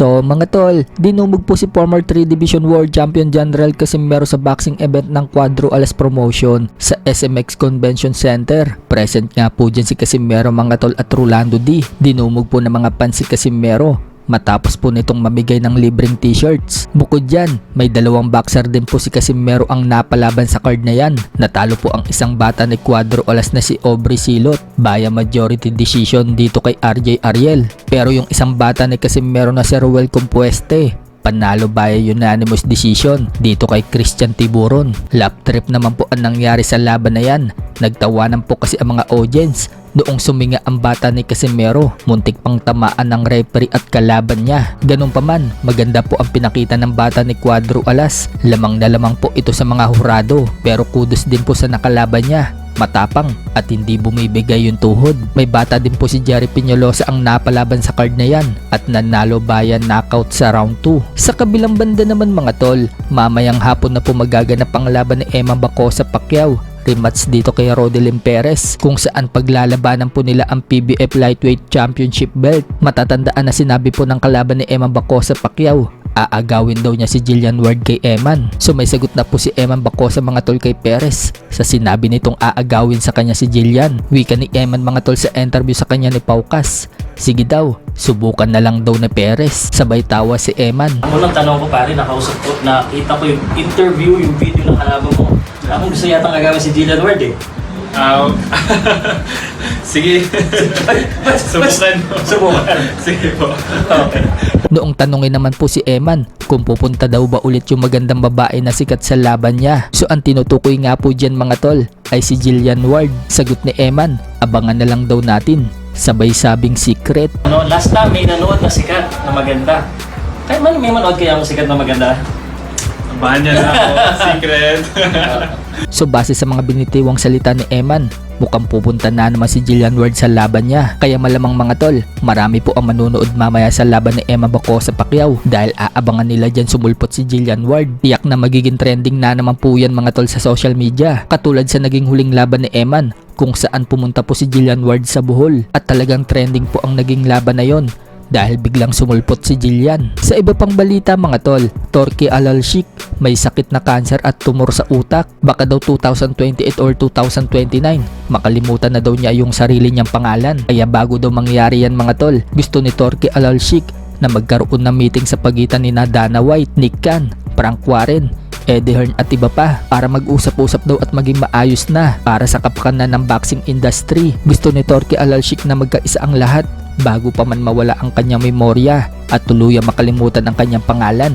So mga tol, dinumog po si former 3 Division World Champion General Casimero sa boxing event ng Cuadro Alas Promotion sa SMX Convention Center. Present nga po dyan si Casimero mga tol at Rolando D. Dinumog po ng mga fans si Casimero matapos po nitong mamigay ng libreng t-shirts. Bukod dyan, may dalawang boxer din po si Casimero ang napalaban sa card na yan. Natalo po ang isang bata ni Cuadro Alas na si Aubrey Silot via majority decision dito kay RJ Ariel. Pero yung isang bata ni Casimero na si Ruel Compueste, panalo via unanimous decision dito kay Christian Tiburon. Lap trip naman po ang nangyari sa laban na yan. Nagtawanan po kasi ang mga audience noong suminga ang bata ni Casimero. Muntik pang tamaan ng referee at kalaban niya. Ganun pa man, maganda po ang pinakita ng bata ni Cuadro Alas. Lamang na lamang po ito sa mga hurado, pero kudos din po sa nakalaban niya. Matapang at hindi bumibigay yung tuhod. May bata din po si Jerry Peñalosa ang napalaban sa card na yan at nanalo via knockout sa round 2. Sa kabilang banda naman mga tol, mamayang hapon na po magaganap ang laban ni Emma Bacosa Pacquiao. Rematch dito kay Rodelyn Perez kung saan paglalabanan po nila ang PBF Lightweight Championship belt. Matatandaan na sinabi po ng kalaban ni Emma Bacosa Pacquiao, aagawin daw niya si Jillian Ward kay Eman. So may sagot na po si Eman Bacosa mga tol kay Perez sa sinabi nitong aagawin sa kanya si Jillian. Wika ni Eman mga tol sa interview sa kanya ni Paucas, sige daw, subukan na lang daw ni Perez. Sabay tawa si Eman. Unang tanong ko pare, nakausap ko, nakita ko yung interview, yung video ng kalaban mo. Akong gusto yata agawin si Jillian Ward eh. Sige. Subukan. Sige po. Okay. Noong tanungin naman po si Eman kung pupunta daw ba ulit yung magandang babae na sikat sa laban niya. So ang tinutukoy nga po dyan mga tol ay si Jillian Ward. Sagot ni Eman, abangan na lang daw natin. Sabay sabing secret. Last time may nanood na sikat na maganda. Kaya may manood kaya ang sikat na maganda? Abangan niya na ako. Secret. So base sa mga binitiwang salita ni Eman, mukhang pupunta na naman si Jillian Ward sa laban niya. Kaya malamang mga tol, marami po ang manunood mamaya sa laban ni Emma Bacosa Pacquiao dahil aabangan nila dyan sumulpot si Jillian Ward. Tiyak na magiging trending na naman po yan mga tol sa social media. Katulad sa naging huling laban ni Eman kung saan pumunta po si Jillian Ward sa Bohol at talagang trending po ang naging laban na yon dahil biglang sumulpot si Jillian. Sa iba pang balita mga tol, Torky Alalshik may sakit na cancer at tumor sa utak. Baka daw 2028 or 2029 makalimutan na daw niya yung sarili niyang pangalan. Kaya bago daw mangyari yan mga tol, gusto ni Torky Alalshik na magkaroon ng meeting sa pagitan ni Dana White, Nick Khan, Frank Warren, Eddie Hearn at iba pa para mag-usap-usap daw at maging maayos na para sa kapakanan ng boxing industry. Gusto ni Torky Alalshik na magkaisa ang lahat bago pa man mawala ang kanyang memorya at tuluyang makalimutan ang kanyang pangalan.